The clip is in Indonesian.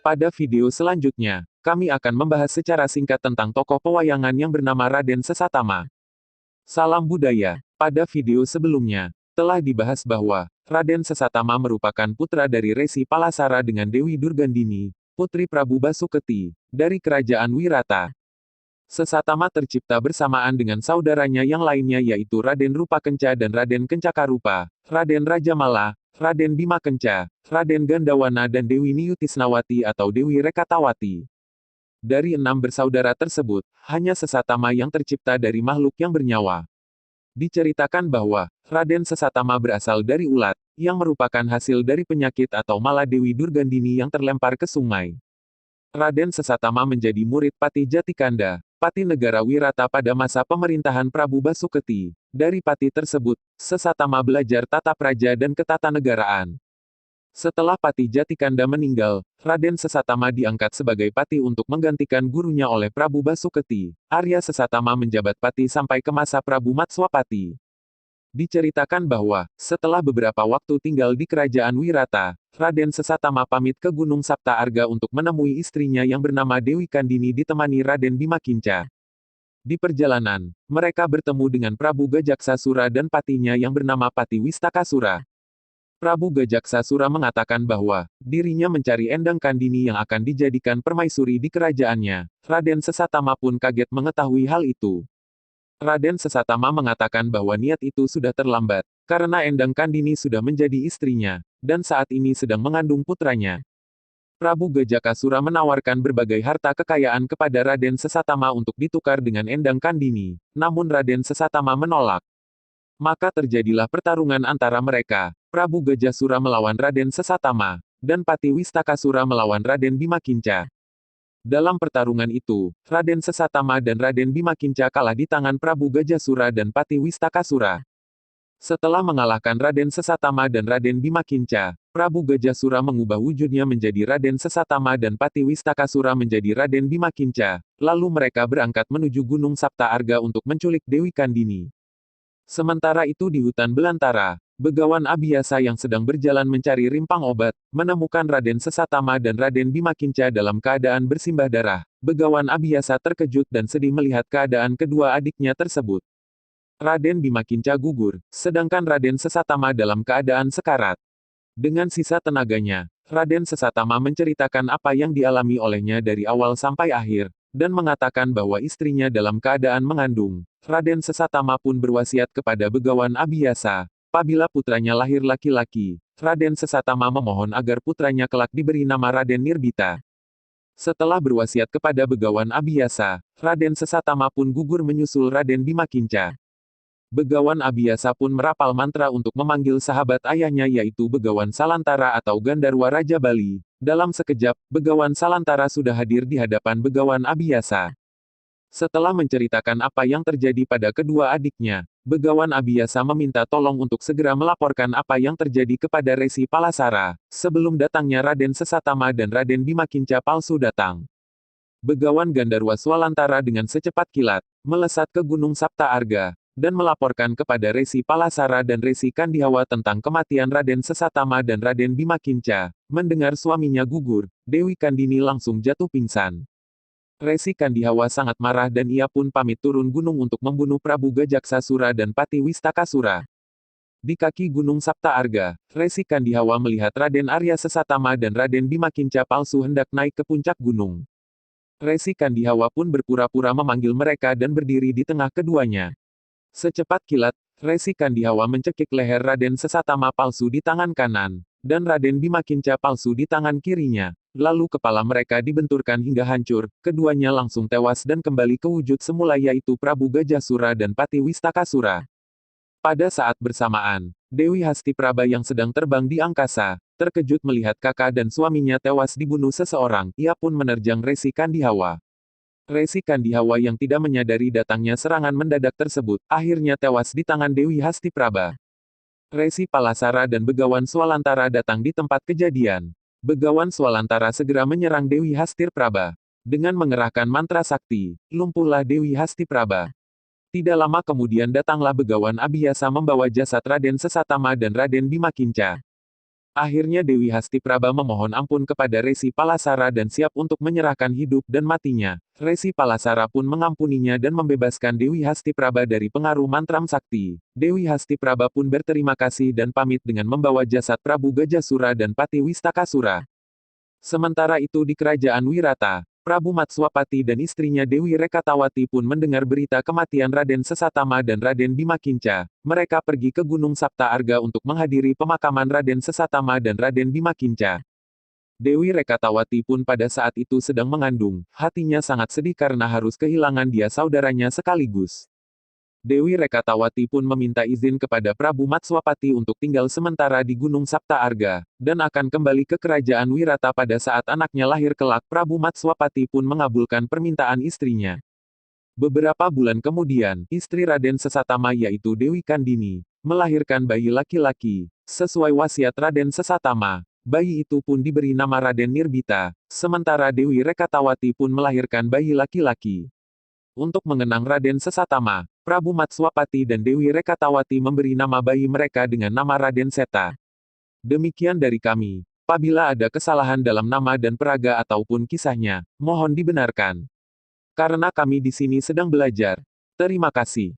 Pada video selanjutnya, kami akan membahas secara singkat tentang tokoh pewayangan yang bernama Raden Sesatama. Salam budaya. Pada video sebelumnya, telah dibahas bahwa Raden Sesatama merupakan putra dari Resi Palasara dengan Dewi Durgandini, putri Prabu Basuketi, dari Kerajaan Wirata. Sesatama tercipta bersamaan dengan saudaranya yang lainnya yaitu Raden Rupakenca dan Raden Kencakarupa, Raden Rajamala, Raden Bimakenca, Raden Gandawana dan Dewi Niyutisnawati atau Dewi Rekatawati. Dari 6 bersaudara tersebut, hanya Sesatama yang tercipta dari makhluk yang bernyawa. Diceritakan bahwa Raden Sesatama berasal dari ulat, yang merupakan hasil dari penyakit atau mala Dewi Durgandini yang terlempar ke sungai. Raden Sesatama menjadi murid Pati Jatikanda, Pati Negara Wirata pada masa pemerintahan Prabu Basuketi. Dari Pati tersebut, Sesatama belajar tata praja dan ketatanegaraan. Setelah Pati Jatikanda meninggal, Raden Sesatama diangkat sebagai Pati untuk menggantikan gurunya oleh Prabu Basuketi. Arya Sesatama menjabat Pati sampai ke masa Prabu Matswapati. Diceritakan bahwa, setelah beberapa waktu tinggal di kerajaan Wirata, Raden Sesatama pamit ke Gunung Sapta Arga untuk menemui istrinya yang bernama Dewi Kandini ditemani Raden Bimakinca. Di perjalanan, mereka bertemu dengan Prabu Gajaksasura dan patinya yang bernama Pati Wistakasura. Prabu Gajaksasura mengatakan bahwa, dirinya mencari Endang Kandini yang akan dijadikan permaisuri di kerajaannya. Raden Sesatama pun kaget mengetahui hal itu. Raden Sesatama mengatakan bahwa niat itu sudah terlambat, karena Endang Kandini sudah menjadi istrinya, dan saat ini sedang mengandung putranya. Prabu Gajaksasura menawarkan berbagai harta kekayaan kepada Raden Sesatama untuk ditukar dengan Endang Kandini, namun Raden Sesatama menolak. Maka terjadilah pertarungan antara mereka, Prabu Gajasura melawan Raden Sesatama, dan Pati Wistakasura melawan Raden Bimakinca. Dalam pertarungan itu, Raden Sesatama dan Raden Bimakinca kalah di tangan Prabu Gajasura dan Pati Wistakasura. Setelah mengalahkan Raden Sesatama dan Raden Bimakinca, Prabu Gajasura mengubah wujudnya menjadi Raden Sesatama dan Pati Wistakasura menjadi Raden Bimakinca, lalu mereka berangkat menuju Gunung Sapta Arga untuk menculik Dewi Kandini. Sementara itu di hutan belantara, Begawan Abiyasa yang sedang berjalan mencari rimpang obat, menemukan Raden Sesatama dan Raden Bimakinca dalam keadaan bersimbah darah. Begawan Abiyasa terkejut dan sedih melihat keadaan kedua adiknya tersebut. Raden Bimakinca gugur, sedangkan Raden Sesatama dalam keadaan sekarat. Dengan sisa tenaganya, Raden Sesatama menceritakan apa yang dialami olehnya dari awal sampai akhir, dan mengatakan bahwa istrinya dalam keadaan mengandung. Raden Sesatama pun berwasiat kepada Begawan Abiyasa, apabila putranya lahir laki-laki, Raden Sesatama memohon agar putranya kelak diberi nama Raden Nirbita. Setelah berwasiat kepada Begawan Abiyasa, Raden Sesatama pun gugur menyusul Raden Bimakinca. Begawan Abiyasa pun merapal mantra untuk memanggil sahabat ayahnya yaitu Begawan Salantara atau Gandarwa Raja Bali. Dalam sekejap, Begawan Salantara sudah hadir di hadapan Begawan Abiyasa. Setelah menceritakan apa yang terjadi pada kedua adiknya, Begawan Abiyasa meminta tolong untuk segera melaporkan apa yang terjadi kepada Resi Palasara, sebelum datangnya Raden Sesatama dan Raden Bimakinca palsu datang. Begawan Gandarwa Swalantara dengan secepat kilat, melesat ke Gunung Sapta Arga, dan melaporkan kepada Resi Palasara dan Resi Kandihawa tentang kematian Raden Sesatama dan Raden Bimakinca. Mendengar suaminya gugur, Dewi Kandini langsung jatuh pingsan. Resi Kandihawa sangat marah dan ia pun pamit turun gunung untuk membunuh Prabu Gajaksasura dan Pati Wistakasura. Di kaki Gunung Sapta Arga, Resi Kandihawa melihat Raden Arya Sesatama dan Raden Bimakinca palsu hendak naik ke puncak gunung. Resi Kandihawa pun berpura-pura memanggil mereka dan berdiri di tengah keduanya. Secepat kilat, Resi Kandihawa mencekik leher Raden Sesatama palsu di tangan kanan, dan Raden Bimakinca palsu di tangan kirinya. Lalu kepala mereka dibenturkan hingga hancur, keduanya langsung tewas dan kembali ke wujud semula yaitu Prabu Gajasura dan Pati Wistakasura. Pada saat bersamaan, Dewi Hastipraba yang sedang terbang di angkasa, terkejut melihat kakak dan suaminya tewas dibunuh seseorang, ia pun menerjang Resi Kandihawa. Resi Kandihawa yang tidak menyadari datangnya serangan mendadak tersebut, akhirnya tewas di tangan Dewi Hastipraba. Resi Palasara dan Begawan Swalantara datang di tempat kejadian. Begawan Swalantara segera menyerang Dewi Hastipraba. Dengan mengerahkan mantra sakti, lumpuhlah Dewi Hastipraba. Tidak lama kemudian datanglah Begawan Abiyasa membawa jasad Raden Sesatama dan Raden Bimakinca. Akhirnya Dewi Hastipraba memohon ampun kepada Resi Palasara dan siap untuk menyerahkan hidup dan matinya. Resi Palasara pun mengampuninya dan membebaskan Dewi Hastipraba dari pengaruh mantram sakti. Dewi Hastipraba pun berterima kasih dan pamit dengan membawa jasad Prabu Gajasura dan Pati Wistakasura. Sementara itu di kerajaan Wirata, Prabu Matswapati dan istrinya Dewi Rekatawati pun mendengar berita kematian Raden Sesatama dan Raden Bimakinca. Mereka pergi ke Gunung Sapta Arga untuk menghadiri pemakaman Raden Sesatama dan Raden Bimakinca. Dewi Rekatawati pun pada saat itu sedang mengandung, hatinya sangat sedih karena harus kehilangan dia saudaranya sekaligus. Dewi Rekatawati pun meminta izin kepada Prabu Matswapati untuk tinggal sementara di Gunung Sapta Arga, dan akan kembali ke kerajaan Wirata pada saat anaknya lahir kelak. Prabu Matswapati pun mengabulkan permintaan istrinya. Beberapa bulan kemudian, istri Raden Sesatama yaitu Dewi Kandini, melahirkan bayi laki-laki. Sesuai wasiat Raden Sesatama, bayi itu pun diberi nama Raden Nirbita, sementara Dewi Rekatawati pun melahirkan bayi laki-laki. Untuk mengenang Raden Sesatama, Prabu Matswapati dan Dewi Rekatawati memberi nama bayi mereka dengan nama Raden Seta. Demikian dari kami. Apabila ada kesalahan dalam nama dan peraga ataupun kisahnya, mohon dibenarkan. Karena kami di sini sedang belajar. Terima kasih.